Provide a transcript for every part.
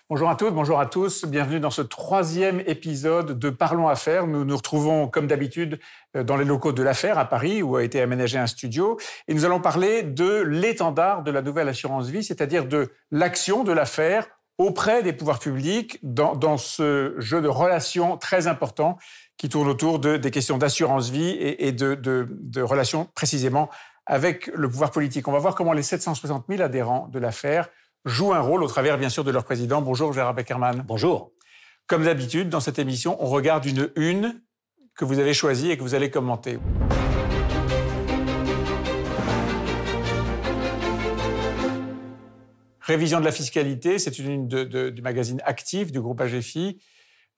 Bonjour à toutes, bonjour à tous. Bienvenue dans ce troisième épisode de Parlons Affaires. Nous nous retrouvons, comme d'habitude, dans les locaux de l'Affaire à Paris, où a été aménagé un studio. Et nous allons parler de l'étendard de la nouvelle assurance vie, c'est-à-dire de l'action de l'Affaire auprès des pouvoirs publics dans ce jeu de relations très important qui tourne autour des questions d'assurance vie et de relations précisément avec le pouvoir politique. On va voir comment les 760 000 adhérents de l'Affaire jouent un rôle au travers, bien sûr, de leur président. Bonjour, Gérard Beckerman. Bonjour. Comme d'habitude, dans cette émission, on regarde une une que vous avez choisie et que vous allez commenter. Révision de la fiscalité, c'est une une du magazine Actif du groupe AGFI.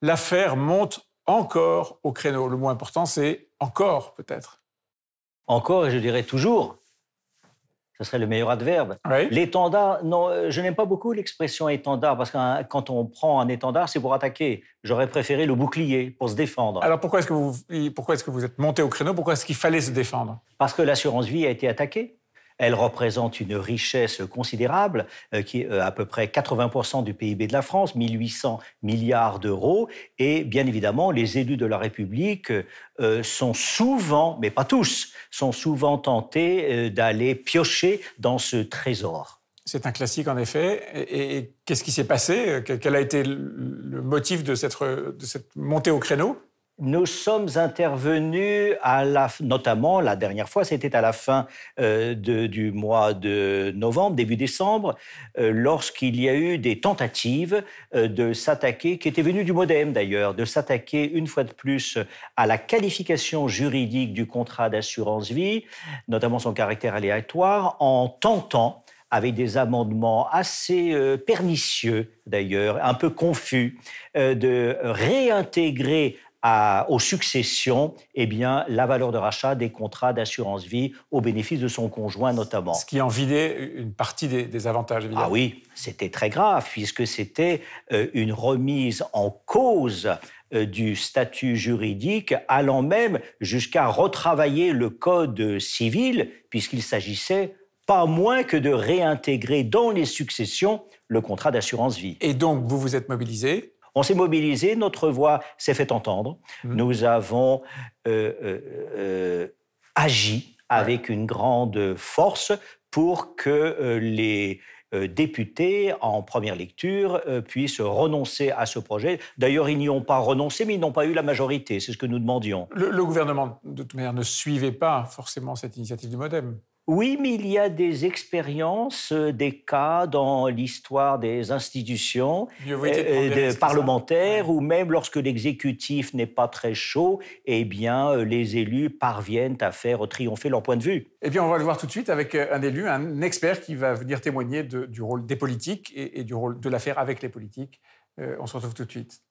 L'Affaire monte encore au créneau. Le mot important, c'est encore, peut-être. Encore, et je dirais toujours. Ce serait le meilleur adverbe. Oui. L'étendard, non, je n'aime pas beaucoup l'expression étendard, parce que quand on prend un étendard, c'est pour attaquer. J'aurais préféré le bouclier, pour se défendre. Alors pourquoi est-ce que vous êtes monté au créneau? Pourquoi est-ce qu'il fallait se défendre? Parce que l'assurance vie a été attaquée. Elle représente une richesse considérable, qui est à peu près 80% du PIB de la France, 1 800 milliards d'euros. Et bien évidemment, les élus de la République sont souvent, mais pas tous, sont souvent tentés d'aller piocher dans ce trésor. C'est un classique, en effet. Et qu'est-ce qui s'est passé? Quel a été le motif de cette montée au créneau? Nous sommes intervenus, notamment la dernière fois, c'était à la fin du mois de novembre, début décembre, lorsqu'il y a eu des tentatives de s'attaquer, qui étaient venues du MoDem d'ailleurs, de s'attaquer une fois de plus à la qualification juridique du contrat d'assurance vie, notamment son caractère aléatoire, en tentant, avec des amendements assez pernicieux d'ailleurs, un peu confus, de réintégrer aux successions, la valeur de rachat des contrats d'assurance vie au bénéfice de son conjoint notamment. Ce qui en vidait une partie des avantages, évidemment. Ah oui, c'était très grave, puisque c'était une remise en cause du statut juridique, allant même jusqu'à retravailler le code civil, puisqu'il s'agissait pas moins que de réintégrer dans les successions le contrat d'assurance vie. Et donc, vous vous êtes mobilisé? On s'est mobilisé, notre voix s'est fait entendre. Nous avons agi avec une grande force pour que les députés, en première lecture, puissent renoncer à ce projet. D'ailleurs, ils n'y ont pas renoncé, mais ils n'ont pas eu la majorité. C'est ce que nous demandions. Le gouvernement, de toute manière, ne suivait pas forcément cette initiative du MoDem. Oui, mais il y a des expériences, des cas dans l'histoire des institutions parlementaires, où même lorsque l'exécutif n'est pas très chaud, les élus parviennent à faire triompher leur point de vue. Eh bien, on va le voir tout de suite avec un élu, un expert qui va venir témoigner du rôle des politiques et du rôle de l'affaire avec les politiques. On se retrouve tout de suite.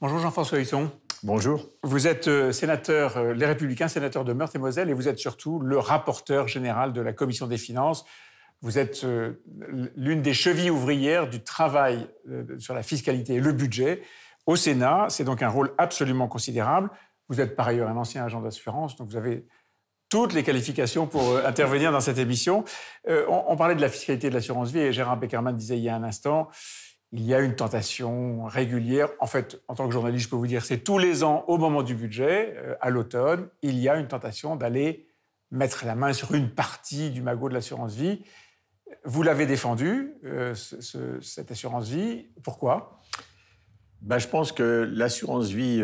Bonjour Jean-François Husson. Bonjour. Vous êtes sénateur, les Républicains, sénateur de Meurthe-et-Moselle, et vous êtes surtout le rapporteur général de la Commission des finances. Vous êtes l'une des chevilles ouvrières du travail sur la fiscalité et le budget au Sénat. C'est donc un rôle absolument considérable. Vous êtes par ailleurs un ancien agent d'assurance, donc vous avez toutes les qualifications pour intervenir dans cette émission. On parlait de la fiscalité et de l'assurance vie, et Gérard Beckerman disait il y a un instant, il y a une tentation régulière. En fait, en tant que journaliste, je peux vous dire, c'est tous les ans, au moment du budget, à l'automne, il y a une tentation d'aller mettre la main sur une partie du magot de l'assurance vie. Vous l'avez défendu, cette assurance vie. Pourquoi ? Je pense que l'assurance vie,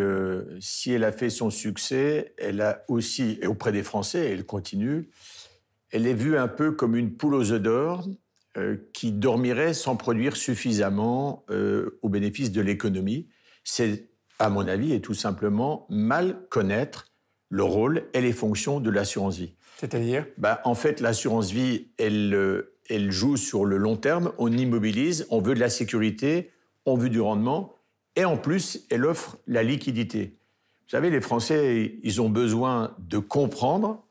si elle a fait son succès, elle a aussi, et auprès des Français, elle continue, elle est vue un peu comme une poule aux œufs d'or qui dormirait sans produire suffisamment au bénéfice de l'économie. C'est, à mon avis, et tout simplement mal connaître le rôle et les fonctions de l'assurance vie. C'est-à-dire ? En fait, l'assurance vie, elle joue sur le long terme, on immobilise, on veut de la sécurité, on veut du rendement, et en plus, elle offre la liquidité. Vous savez, les Français, ils ont besoin de comprendre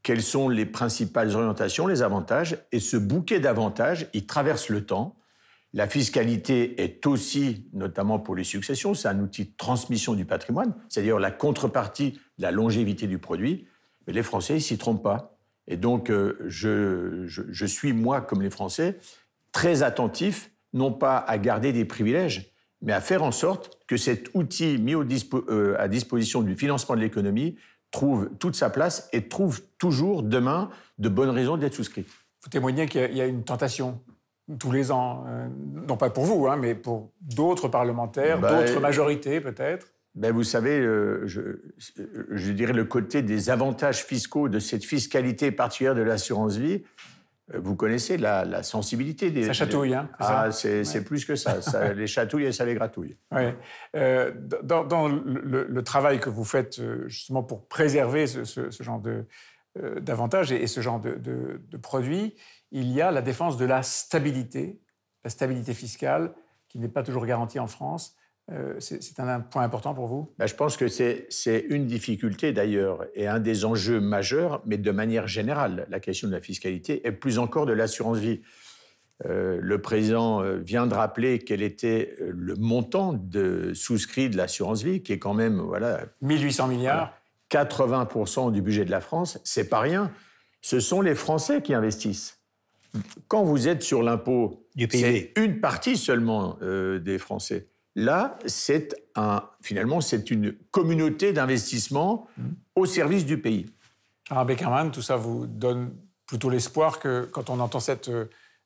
quelles sont les principales orientations, les avantages, et ce bouquet d'avantages, il traverse le temps. La fiscalité est aussi, notamment pour les successions, c'est un outil de transmission du patrimoine, c'est-à-dire la contrepartie de la longévité du produit. Mais les Français, ils ne s'y trompent pas. Et donc, je suis, moi, comme les Français, très attentif, non pas à garder des privilèges, mais à faire en sorte que cet outil mis à disposition du financement de l'économie trouve toute sa place et trouve toujours, demain, de bonnes raisons d'être souscrit. Vous témoignez qu'il y a une tentation tous les ans, non pas pour vous, mais pour d'autres parlementaires, d'autres majorités peut-être. Vous savez, je dirais le côté des avantages fiscaux de cette fiscalité particulière de l'assurance vie. Vous connaissez la sensibilité des... Ça chatouille, c'est plus que ça. Ça les chatouille et ça les gratouille. Oui. Dans le travail que vous faites justement pour préserver ce genre d'avantages et ce genre de produits, il y a la défense de la stabilité fiscale qui n'est pas toujours garantie en France. C'est un point important pour vous? Je pense que c'est une difficulté d'ailleurs et un des enjeux majeurs, mais de manière générale, la question de la fiscalité et plus encore de l'assurance vie. Le président vient de rappeler quel était le montant souscrit de l'assurance vie, qui est quand même 1800 milliards. 80% du budget de la France, c'est pas rien. Ce sont les Français qui investissent. Quand vous êtes sur l'impôt, c'est une partie seulement des Français. Là, finalement, c'est une communauté d'investissement au service du pays. Gérard Beckerman, tout ça vous donne plutôt l'espoir que, quand on entend cette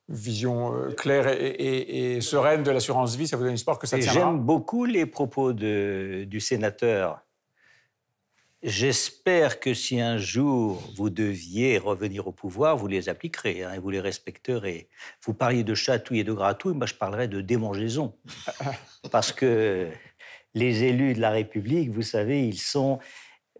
vision claire et sereine de l'assurance vie, ça vous donne l'espoir que ça tiendra? J'aime beaucoup les propos du sénateur. J'espère que si un jour vous deviez revenir au pouvoir, vous les appliquerez et vous les respecterez. Vous parliez de chatouille et de gratouille, moi je parlerais de démangeaison. Parce que les élus de la République, vous savez,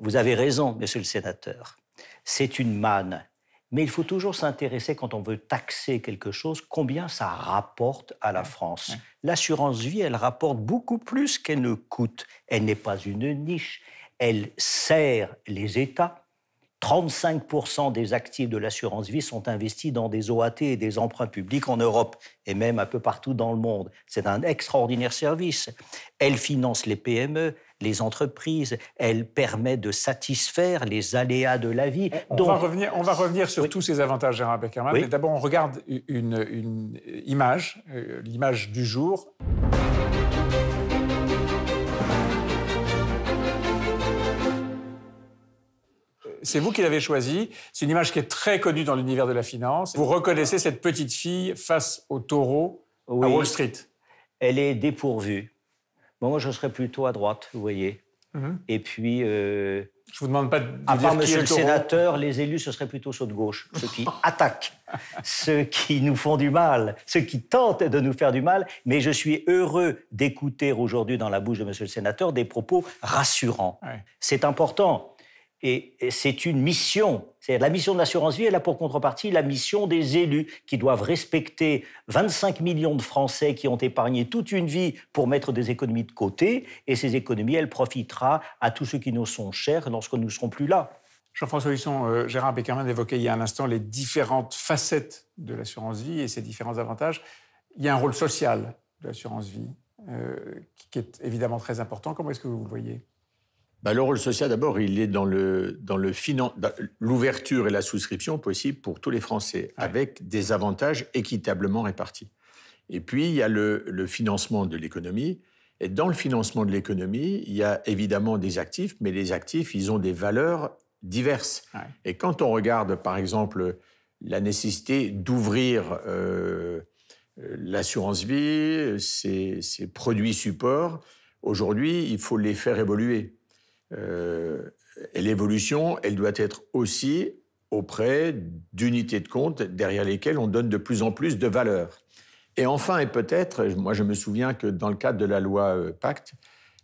vous avez raison, monsieur le sénateur, c'est une manne. Mais il faut toujours s'intéresser, quand on veut taxer quelque chose, combien ça rapporte à la France. L'assurance vie, elle rapporte beaucoup plus qu'elle ne coûte. Elle n'est pas une niche. Elle sert les États. 35% des actifs de l'assurance vie sont investis dans des OAT et des emprunts publics en Europe et même un peu partout dans le monde. C'est un extraordinaire service. Elle finance les PME, les entreprises. Elle permet de satisfaire les aléas de la vie. On va revenir sur tous ces avantages, Gérard Beckerman. Mais d'abord, on regarde une image, l'image du jour. C'est vous qui l'avez choisie. C'est une image qui est très connue dans l'univers de la finance. Vous reconnaissez cette petite à face au taureau à Wall Street. Elle est dépourvue. Moi, je serais plutôt à droite, vous voyez. Et puis... je vous demande pas de à dire part qui monsieur est le sénateur, les élus, ce serait plutôt ceux de gauche, ceux qui attaquent, ceux qui nous font du mal, ceux qui tentent de nous faire du mal. Mais je suis heureux d'écouter aujourd'hui dans la bouche de monsieur le sénateur des propos rassurants. C'est important. Et c'est une mission. C'est la mission de l'assurance vie, elle a pour contrepartie la mission des élus qui doivent respecter 25 millions de Français qui ont épargné toute une vie pour mettre des économies de côté. Et ces économies, elles profiteront à tous ceux qui nous sont chers lorsque nous ne serons plus là. Jean-François Husson, Gérard Beckerman évoquait il y a un instant les différentes facettes de l'assurance vie et ses différents avantages. Il y a un rôle social de l'assurance vie qui est évidemment très important. Comment est-ce que vous le voyez ? Le rôle social, d'abord, il est dans l'ouverture et la souscription possible pour tous les Français, avec des avantages équitablement répartis. Et puis, il y a le financement de l'économie. Et dans le financement de l'économie, il y a évidemment des actifs, mais les actifs, ils ont des valeurs diverses. Et quand on regarde, par exemple, la nécessité d'ouvrir l'assurance vie, ses produits supports, aujourd'hui, il faut les faire évoluer. Et l'évolution, elle doit être aussi auprès d'unités de compte derrière lesquelles on donne de plus en plus de valeur. Et enfin, et peut-être, moi je me souviens que dans le cadre de la loi Pacte,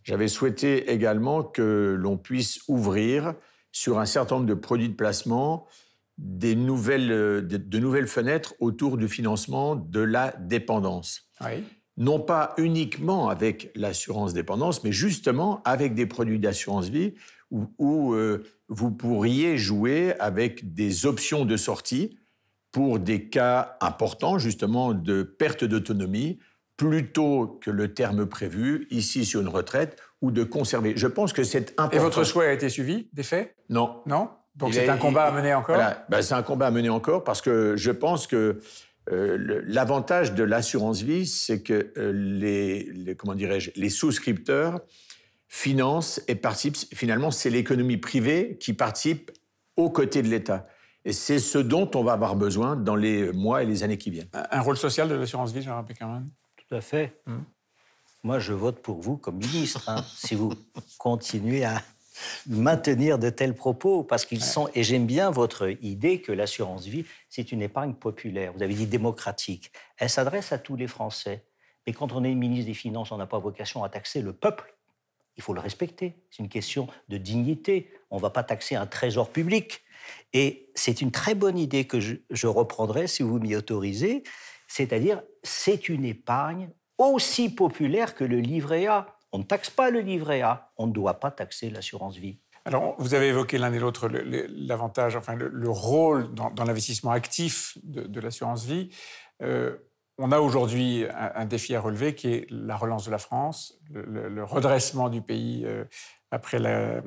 j'avais souhaité également que l'on puisse ouvrir sur un certain nombre de produits de placement de nouvelles fenêtres autour du financement de la dépendance. Non pas uniquement avec l'assurance dépendance, mais justement avec des produits d'assurance vie où vous pourriez jouer avec des options de sortie pour des cas importants, justement, de perte d'autonomie, plutôt que le terme prévu, ici sur une retraite, ou de conserver. Je pense que c'est important. Et votre souhait a été suivi, des faits ? Non. Non ? Donc c'est un combat à mener encore. Voilà, ben, c'est un combat à mener encore parce que je pense que l'avantage de l'assurance vie, c'est que les souscripteurs financent et participent. Finalement, c'est l'économie privée qui participe aux côtés de l'État. Et c'est ce dont on va avoir besoin dans les mois et les années qui viennent. Un rôle social de l'assurance vie, Gérard Beckerman? Tout à fait. Moi, je vote pour vous comme ministre, si vous continuez à maintenir de tels propos, parce qu'ils sont... Et j'aime bien votre idée que l'assurance vie, c'est une épargne populaire. Vous avez dit démocratique. Elle s'adresse à tous les Français. Mais quand on est ministre des Finances, on n'a pas vocation à taxer le peuple. Il faut le respecter. C'est une question de dignité. On ne va pas taxer un trésor public. Et c'est une très bonne idée que je reprendrai, si vous m'y autorisez. C'est-à-dire, c'est une épargne aussi populaire que le livret A. On ne taxe pas le livret A, on ne doit pas taxer l'assurance vie. Alors, vous avez évoqué l'un et l'autre l'avantage, enfin le rôle dans l'investissement actif de l'assurance vie. On a aujourd'hui un défi à relever qui est la relance de la France, le redressement du pays après la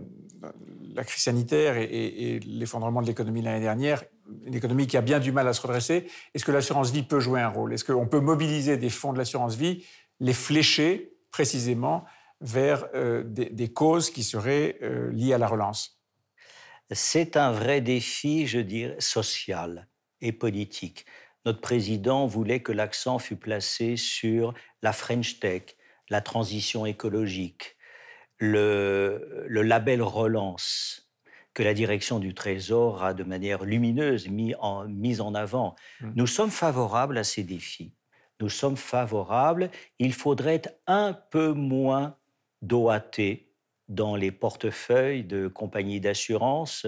crise sanitaire et l'effondrement de l'économie l'année dernière, une économie qui a bien du mal à se redresser. Est-ce que l'assurance vie peut jouer un rôle? Est-ce qu'on peut mobiliser des fonds de l'assurance vie, les flécher précisément vers des causes qui seraient liées à la relance? C'est un vrai défi, je dirais, social et politique. Notre président voulait que l'accent fût placé sur la French Tech, la transition écologique, le label relance, que la direction du Trésor a de manière lumineuse mis en avant. Nous sommes favorables à ces défis. Nous sommes favorables. Il faudrait être un peu moins d'OAT dans les portefeuilles de compagnies d'assurance,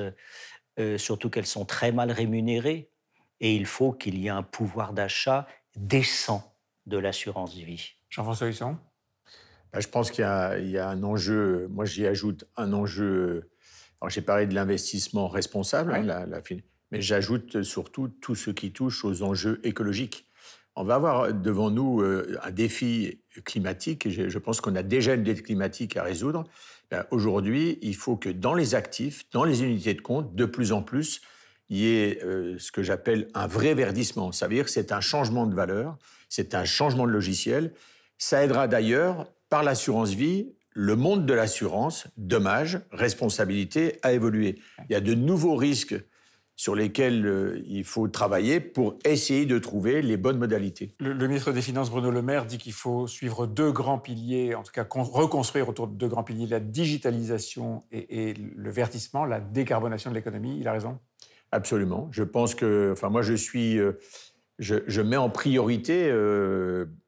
surtout qu'elles sont très mal rémunérées. Et il faut qu'il y ait un pouvoir d'achat décent de l'assurance vie. Jean-François Husson? Je pense qu'il y a un enjeu. Moi, j'y ajoute un enjeu. Alors, j'ai parlé de l'investissement responsable, oui. Mais j'ajoute surtout tout ce qui touche aux enjeux écologiques. On va avoir devant nous un défi climatique, et je pense qu'on a déjà une dette climatique à résoudre. Aujourd'hui, il faut que dans les actifs, dans les unités de compte, de plus en plus, il y ait ce que j'appelle un vrai verdissement. Ça veut dire que c'est un changement de valeur, c'est un changement de logiciel. Ça aidera d'ailleurs, par l'assurance vie, le monde de l'assurance, dommages, responsabilité, à évoluer. Il y a de nouveaux risques sur lesquels il faut travailler pour essayer de trouver les bonnes modalités. Le ministre des Finances, Bruno Le Maire, dit qu'il faut suivre deux grands piliers, en tout cas reconstruire autour de deux grands piliers, la digitalisation et le verdissement, la décarbonation de l'économie. Il a raison? Absolument. Je pense que, moi, je mets en priorité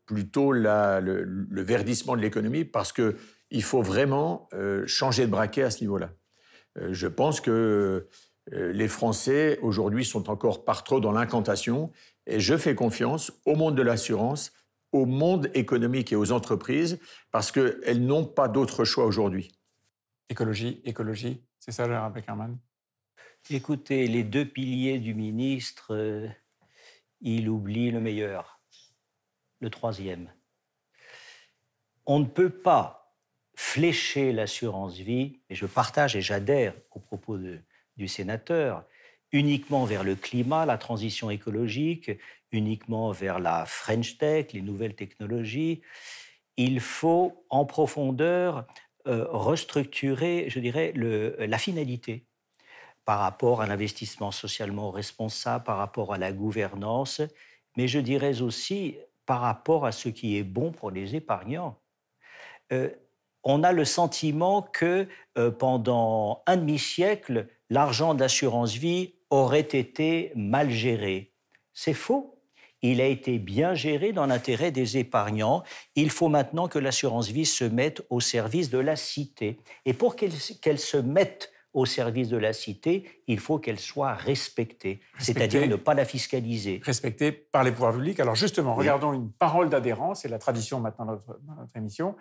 plutôt le verdissement de l'économie parce qu'il faut vraiment changer de braquet à ce niveau-là. Je pense que les Français, aujourd'hui, sont encore par trop dans l'incantation et je fais confiance au monde de l'assurance, au monde économique et aux entreprises parce qu'elles n'ont pas d'autre choix aujourd'hui. Écologie, c'est ça, Gérard Beckerman? Écoutez, les deux piliers du ministre, il oublie le meilleur, le troisième. On ne peut pas flécher l'assurance vie, et je partage et j'adhère aux propos du sénateur, uniquement vers le climat, la transition écologique, uniquement vers la French Tech, les nouvelles technologies. Il faut en profondeur restructurer, je dirais, la finalité par rapport à l'investissement socialement responsable, par rapport à la gouvernance, mais je dirais aussi par rapport à ce qui est bon pour les épargnants. On a le sentiment que pendant un demi-siècle, l'argent de l'assurance vie aurait été mal géré. C'est faux. Il a été bien géré dans l'intérêt des épargnants. Il faut maintenant que l'assurance vie se mette au service de la cité. Et pour qu'elle se mette au service de la cité, il faut qu'elle soit respectée, c'est-à-dire ne pas la fiscaliser. Respectée par les pouvoirs publics. Alors justement, regardons une parole d'adhérent, c'est la tradition maintenant dans notre émission,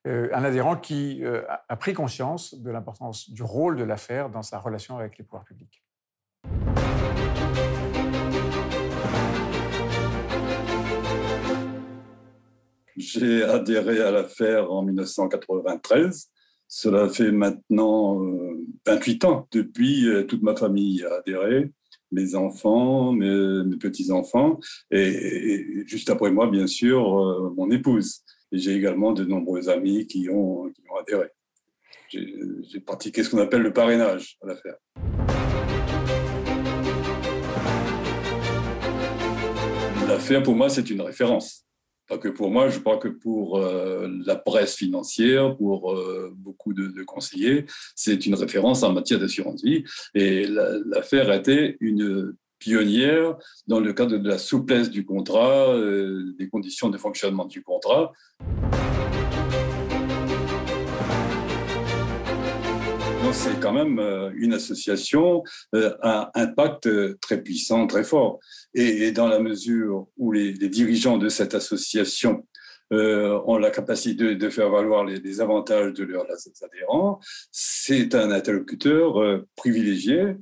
un adhérent qui a pris conscience de l'importance du rôle de l'affaire dans sa relation avec les pouvoirs publics. J'ai adhéré à l'affaire en 1993 Cela fait maintenant 28 ans, depuis toute ma famille a adhéré, mes enfants, mes petits-enfants, et juste après moi, bien sûr, mon épouse. Et j'ai également de nombreux amis qui ont adhéré. J'ai pratiqué ce qu'on appelle le parrainage à l'affaire. L'affaire, pour moi, c'est une référence. Pas que pour moi, je crois que pour la presse financière, pour beaucoup de conseillers, c'est une référence en matière d'assurance vie. Et l'affaire a été une pionnière dans le cadre de la souplesse du contrat, des conditions de fonctionnement du contrat. C'est quand même une association à impact très puissant, très fort. Et dans la mesure où les dirigeants de cette association ont la capacité de faire valoir les avantages de leurs adhérents, c'est un interlocuteur privilégié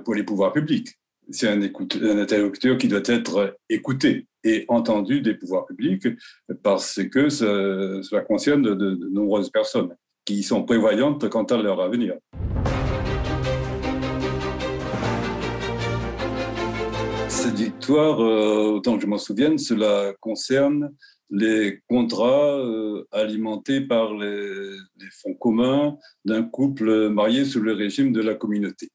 pour les pouvoirs publics. C'est un interlocuteur qui doit être écouté et entendu des pouvoirs publics parce que cela concerne de nombreuses personnes qui sont prévoyantes quant à leur avenir. Cette victoire, autant que je m'en souvienne, cela concerne les contrats alimentés par les fonds communs d'un couple marié sous le régime de la communauté.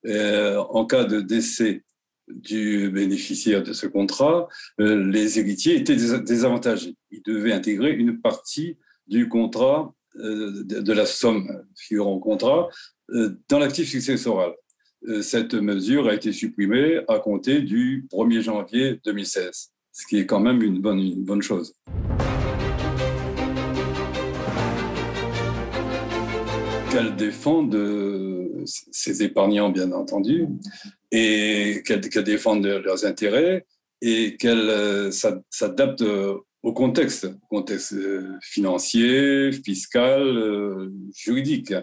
En cas de décès du bénéficiaire de ce contrat, les héritiers étaient désavantagés. Ils devaient intégrer une partie du contrat de la somme figurant au contrat dans l'actif successoral. Cette mesure a été supprimée à compter du 1er janvier 2016, ce qui est quand même une bonne chose. Qu'elle défende ses épargnants, bien entendu, et qu'elle défende leurs intérêts et qu'elle s'adapte au contexte financier, fiscal, juridique,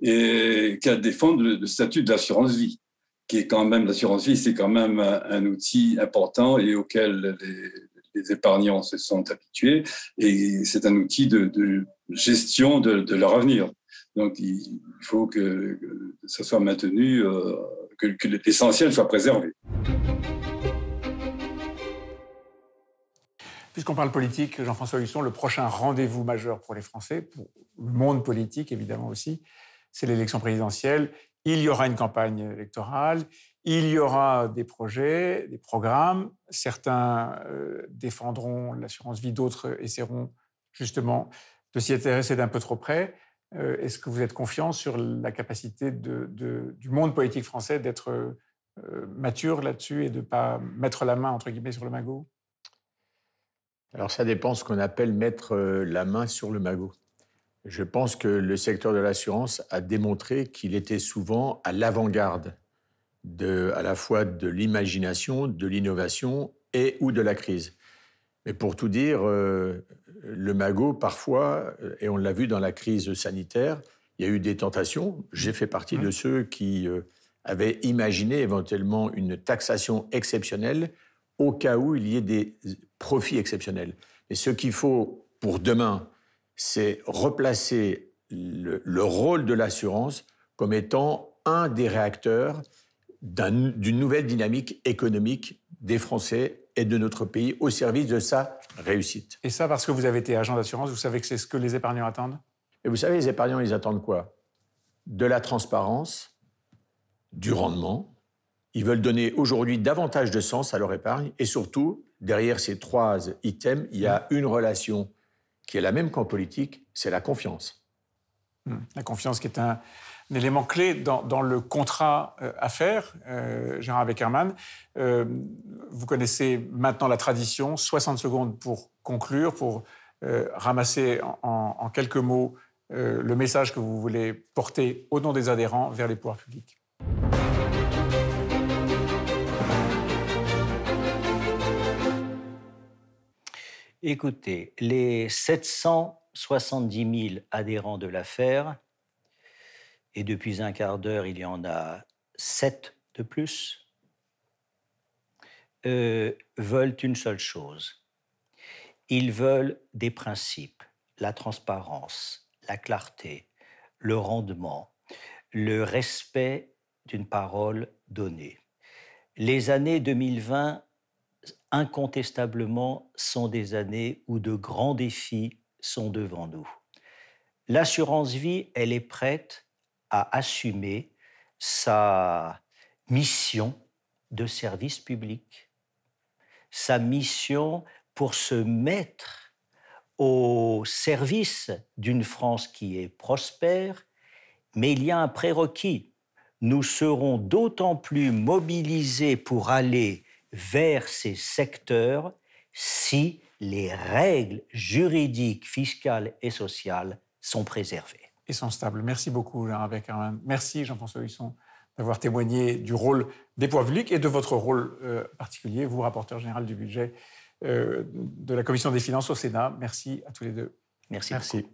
et qu'elle défende le statut de l'assurance vie, qui est quand même, l'assurance vie, c'est quand même un outil important et auquel les épargnants se sont habitués, et c'est un outil de gestion de leur avenir. Donc, il faut que ça soit maintenu, que l'essentiel soit préservé. Puisqu'on parle politique, Jean-François Husson, le prochain rendez-vous majeur pour les Français, pour le monde politique évidemment aussi, c'est l'élection présidentielle. Il y aura une campagne électorale, il y aura des projets, des programmes. Certains défendront l'assurance vie, d'autres essaieront justement de s'y intéresser d'un peu trop près. Est-ce que vous êtes confiant sur la capacité du monde politique français d'être mature là-dessus et de ne pas mettre la main, entre guillemets, sur le magot ? Alors ça dépend ce qu'on appelle mettre la main sur le magot. Je pense que le secteur de l'assurance a démontré qu'il était souvent à l'avant-garde à la fois de l'imagination, de l'innovation et ou de la crise. Mais pour tout dire, le magot, parfois, et on l'a vu dans la crise sanitaire, il y a eu des tentations. J'ai fait partie de ceux qui avaient imaginé éventuellement une taxation exceptionnelle au cas où il y ait des profits exceptionnels. Et ce qu'il faut pour demain, c'est replacer le rôle de l'assurance comme étant un des réacteurs d'une nouvelle dynamique économique des Français et de notre pays au service de sa réussite. Et ça, parce que vous avez été agent d'assurance, vous savez que c'est ce que les épargnants attendent ? Et vous savez, les épargnants, ils attendent quoi ? De la transparence, du rendement. Ils veulent donner aujourd'hui davantage de sens à leur épargne et surtout, derrière ces 3 items, il y a une relation qui est la même qu'en politique, c'est la confiance. La confiance qui est un élément clé dans le contrat à faire, Gérard Beckerman. Vous connaissez maintenant la tradition, 60 secondes pour conclure, pour ramasser en quelques mots le message que vous voulez porter au nom des adhérents vers les pouvoirs publics. Écoutez, les 770 000 adhérents de l'affaire, et depuis un quart d'heure, il y en a 7 de plus, veulent une seule chose. Ils veulent des principes, la transparence, la clarté, le rendement, le respect d'une parole donnée. Les années 2020, incontestablement, sont des années où de grands défis sont devant nous. L'assurance vie, elle est prête à assumer sa mission de service public, sa mission pour se mettre au service d'une France qui est prospère, mais il y a un prérequis. Nous serons d'autant plus mobilisés pour aller vers ces secteurs si les règles juridiques, fiscales et sociales sont préservées. Et sont stables. Merci beaucoup, Jean-Albert Carman. Merci, Jean-François Husson, d'avoir témoigné du rôle des pouvoirs publics et de votre rôle particulier, vous, rapporteur général du budget de la Commission des finances au Sénat. Merci à tous les deux. Merci.